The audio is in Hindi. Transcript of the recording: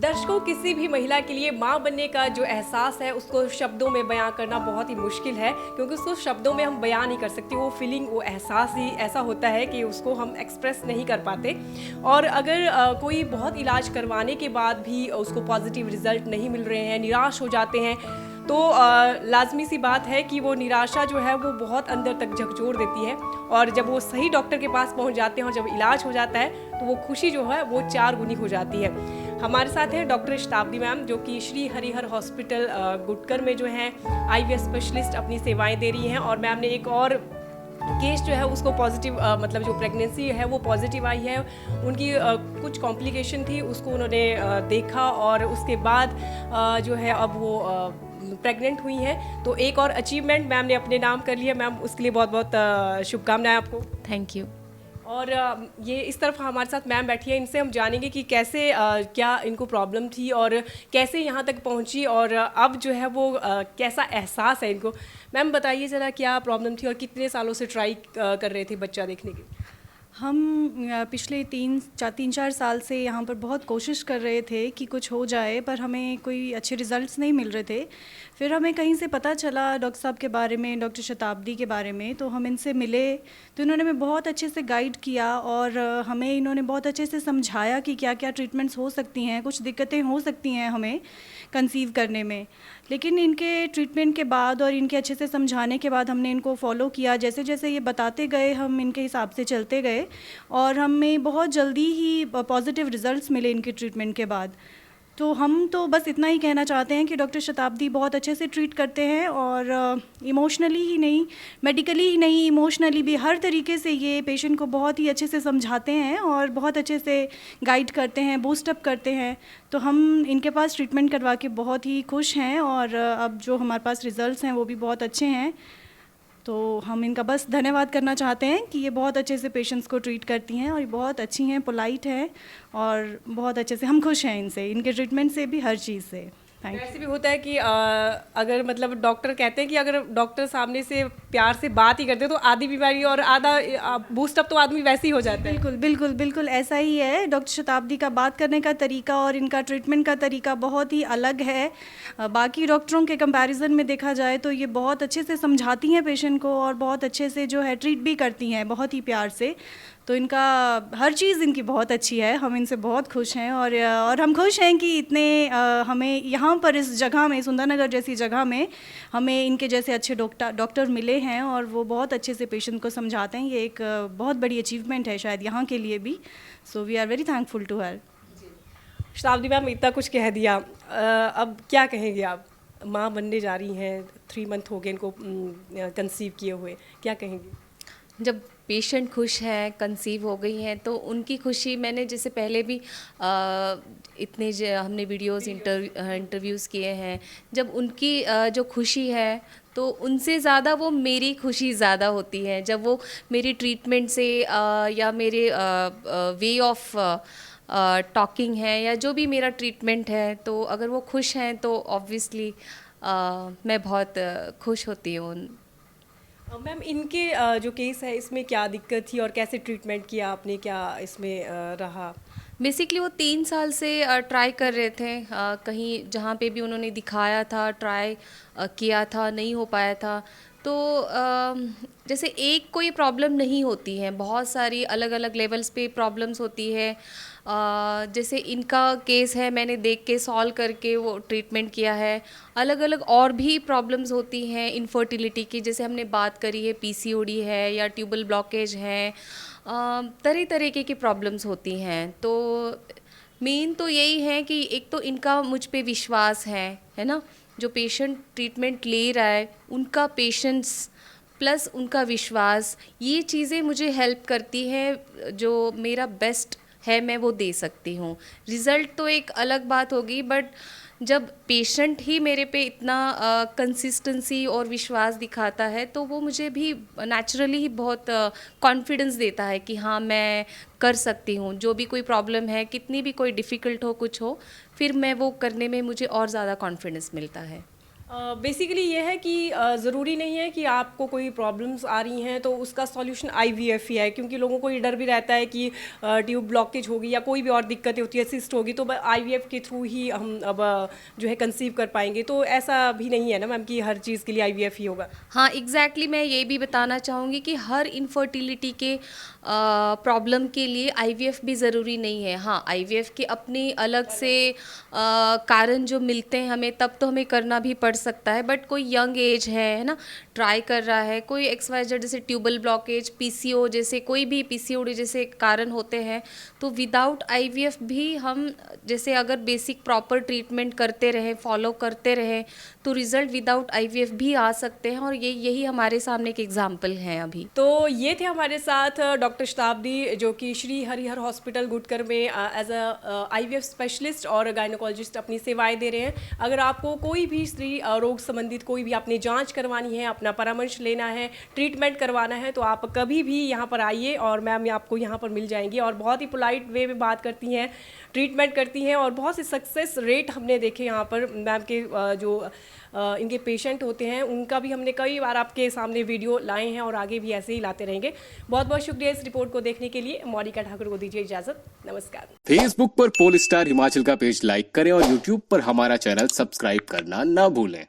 दर्शकों, किसी भी महिला के लिए माँ बनने का जो एहसास है उसको शब्दों में बयां करना बहुत ही मुश्किल है, क्योंकि उसको शब्दों में हम बयां नहीं कर सकते। वो फीलिंग, वो एहसास ही ऐसा होता है कि उसको हम एक्सप्रेस नहीं कर पाते। और अगर कोई बहुत इलाज करवाने के बाद भी उसको पॉजिटिव रिजल्ट नहीं मिल रहे हैं, निराश हो जाते हैं, तो लाजमी सी बात है कि वो निराशा जो है वो बहुत अंदर तक झकझोर देती है। और जब वो सही डॉक्टर के पास पहुंच जाते हैं और जब इलाज हो जाता है तो वो खुशी जो है वो 4 गुनी हो जाती है। हमारे साथ हैं डॉक्टर शताब्दी मैम, जो कि श्री हरिहर हॉस्पिटल गुटकर में जो हैं IVF स्पेशलिस्ट अपनी सेवाएं दे रही हैं। और मैम ने एक और केस जो है उसको पॉजिटिव, मतलब जो प्रेगनेंसी है वो पॉजिटिव आई है। उनकी कुछ कॉम्प्लिकेशन थी, उसको उन्होंने देखा और उसके बाद जो है अब वो प्रेग्नेंट हुई हैं। तो एक और अचीवमेंट मैम ने अपने नाम कर लिया। मैम, उसके लिए बहुत बहुत शुभकामनाएं आपको। Thank you. और ये इस तरफ हमारे साथ मैम बैठी है, इनसे हम जानेंगे कि कैसे क्या इनको प्रॉब्लम थी और कैसे यहाँ तक पहुँची और अब जो है वो कैसा एहसास है इनको। मैम बताइए ज़रा, क्या प्रॉब्लम थी और कितने सालों से ट्राई कर रहे थे बच्चा देखने की? हम पिछले 3-4 साल से यहाँ पर बहुत कोशिश कर रहे थे कि कुछ हो जाए, पर हमें कोई अच्छे रिजल्ट्स नहीं मिल रहे थे। फिर हमें कहीं से पता चला डॉक्टर साहब के बारे में, डॉक्टर शताब्दी के बारे में, तो हम इनसे मिले। तो इन्होंने हमें बहुत अच्छे से गाइड किया और हमें इन्होंने बहुत अच्छे से समझाया कि क्या क्या ट्रीटमेंट्स हो सकती हैं, कुछ दिक्कतें हो सकती हैं हमें कंसीव करने में। लेकिन इनके ट्रीटमेंट के बाद और इनके अच्छे से समझाने के बाद हमने इनको फॉलो किया। जैसे जैसे ये बताते गए हम इनके हिसाब से चलते गए और हमें बहुत जल्दी ही पॉजिटिव रिजल्ट्स मिले इनके ट्रीटमेंट के बाद। तो हम तो बस इतना ही कहना चाहते हैं कि डॉक्टर शताब्दी बहुत अच्छे से ट्रीट करते हैं और इमोशनली ही नहीं, मेडिकली ही नहीं, इमोशनली भी हर तरीके से ये पेशेंट को बहुत ही अच्छे से समझाते हैं और बहुत अच्छे से गाइड करते हैं, बूस्टअप करते हैं। तो हम इनके पास ट्रीटमेंट करवा के बहुत ही खुश हैं और अब जो हमारे पास रिज़ल्ट्स हैं वो भी बहुत अच्छे हैं। तो हम इनका बस धन्यवाद करना चाहते हैं कि ये बहुत अच्छे से पेशेंट्स को ट्रीट करती हैं और ये बहुत अच्छी हैं, पोलाइट हैं और बहुत अच्छे से हम खुश हैं इनसे, इनके ट्रीटमेंट से भी, हर चीज़ से। ऐसे भी होता है कि अगर मतलब डॉक्टर कहते हैं कि अगर डॉक्टर सामने से प्यार से बात ही करते तो आधी बीमारी और आधा बूस्टअप तो आदमी वैसे ही हो जाता है। बिल्कुल बिल्कुल बिल्कुल ऐसा ही है। डॉक्टर शताब्दी का बात करने का तरीका और इनका ट्रीटमेंट का तरीका बहुत ही अलग है। बाकी डॉक्टरों के कंपैरिजन में देखा जाए तो ये बहुत अच्छे से समझाती हैं पेशेंट को और बहुत अच्छे से जो है ट्रीट भी करती हैं, बहुत ही प्यार से। तो इनका हर चीज़ इनकी बहुत अच्छी है, हम इनसे बहुत खुश हैं और हम खुश हैं कि इतने हमें यहाँ पर इस जगह में, सुंदरनगर जैसी जगह में, हमें इनके जैसे अच्छे डॉक्टर मिले हैं और वो बहुत अच्छे से पेशेंट को समझाते हैं। ये एक बहुत बड़ी अचीवमेंट है शायद यहाँ के लिए भी। So we are very thankful to her. Shatabdi ma'am, इतना कुछ कह दिया, अब क्या कहेंगे आप? माँ बनने जा रही हैं, 3 मंथ हो गए इनको कंसीव किए हुए, क्या कहेंगे? जब पेशेंट खुश हैं, कंसीव हो गई हैं, तो उनकी खुशी, मैंने जैसे पहले भी हमने वीडियोस इंटरव्यूज़ किए हैं, जब उनकी जो खुशी है तो उनसे ज़्यादा वो मेरी खुशी ज़्यादा होती है। जब वो मेरी ट्रीटमेंट से या मेरे वे ऑफ टॉकिंग है या जो भी मेरा ट्रीटमेंट है, तो अगर वो खुश हैं तो ऑब्वियसली मैं बहुत खुश होती हूँ। मैम, इनके जो केस है इसमें क्या दिक्कत थी और कैसे ट्रीटमेंट किया आपने, क्या इसमें रहा? बेसिकली वो 3 साल से ट्राई कर रहे थे, कहीं जहाँ पे भी उन्होंने दिखाया था, ट्राई किया था, नहीं हो पाया था। तो जैसे एक कोई प्रॉब्लम नहीं होती है, बहुत सारी अलग अलग लेवल्स पे प्रॉब्लम्स होती है। जैसे इनका केस है, मैंने देख के सॉल्व करके वो ट्रीटमेंट किया है। अलग अलग और भी प्रॉब्लम्स होती हैं इनफर्टिलिटी की, जैसे हमने बात करी है, PCOD है या ट्यूबल ब्लॉकेज है, तरह तरीके की प्रॉब्लम्स होती हैं। तो मेन तो यही है कि एक तो इनका मुझ पे विश्वास है ना, जो पेशेंट ट्रीटमेंट ले रहा है उनका पेशेंस प्लस उनका विश्वास, ये चीज़ें मुझे हेल्प करती है। जो मेरा बेस्ट है मैं वो दे सकती हूँ। रिज़ल्ट तो एक अलग बात होगी, बट जब पेशेंट ही मेरे पे इतना कंसिस्टेंसी और विश्वास दिखाता है तो वो मुझे भी नेचुरली ही बहुत कॉन्फिडेंस देता है कि हाँ, मैं कर सकती हूँ। जो भी कोई प्रॉब्लम है, कितनी भी कोई डिफ़िकल्ट हो, कुछ हो, फिर मैं वो करने में मुझे और ज़्यादा कॉन्फिडेंस मिलता है। बेसिकली ये है कि ज़रूरी नहीं है कि आपको कोई प्रॉब्लम्स आ रही हैं तो उसका सॉल्यूशन आईवीएफ ही है, क्योंकि लोगों को ये डर भी रहता है कि ट्यूब ब्लॉकेज होगी या कोई भी और दिक्कतें होती है, सिस्ट होगी, तो आईवीएफ के थ्रू ही हम अब जो है कंसीव कर पाएंगे। तो ऐसा भी नहीं है ना मैम कि हर चीज़ के लिए आईवीएफ ही होगा। हाँ एग्जैक्टली मैं ये भी बताना चाहूँगी कि हर इनफर्टिलिटी के प्रॉब्लम के लिए आईवीएफ भी ज़रूरी नहीं है। हाँ आईवीएफ के अपनी अलग से कारण जो मिलते हैं हमें, तब तो हमें करना भी पड़ सकता है। बट कोई यंग एज है ना, ट्राई कर रहा है, कोई XYZ जैसे ट्यूबल ब्लॉकेज, पीसीओ जैसे कोई भी पीसीओडी जैसे कारण होते हैं, तो विदाउट आईवीएफ भी हम जैसे अगर बेसिक प्रॉपर ट्रीटमेंट करते रहें, फॉलो करते रहें, तो रिज़ल्ट विदाउट आईवीएफ भी आ सकते हैं। और यही हमारे सामने एक एग्जाम्पल है अभी। तो ये थे हमारे साथ डॉक्टर शताब्दी, जो कि श्री हरिहर हॉस्पिटल गुटकर में एज अ आईवीएफ स्पेशलिस्ट और गायनोकोलॉजिस्ट अपनी सेवाएं दे रहे हैं। अगर आपको कोई भी स्त्री रोग संबंधित कोई भी अपनी जांच करवानी है, अपना परामर्श लेना है, ट्रीटमेंट करवाना है, तो आप कभी भी यहाँ पर आइए और मैम आपको यहाँ पर मिल जाएंगी। और बहुत ही पोलाइट वे में बात करती हैं, ट्रीटमेंट करती हैं, और बहुत से सक्सेस रेट हमने देखे यहाँ पर। मैम के जो इनके पेशेंट होते हैं उनका भी हमने कई बार आपके सामने वीडियो लाए हैं और आगे भी ऐसे ही लाते रहेंगे। बहुत बहुत शुक्रिया इस रिपोर्ट को देखने के लिए। मोनिका ठाकुर को दीजिए इजाजत, नमस्कार। फेसबुक पर पोल स्टार हिमाचल का पेज लाइक करें और यूट्यूब पर हमारा चैनल सब्सक्राइब करना ना भूलें।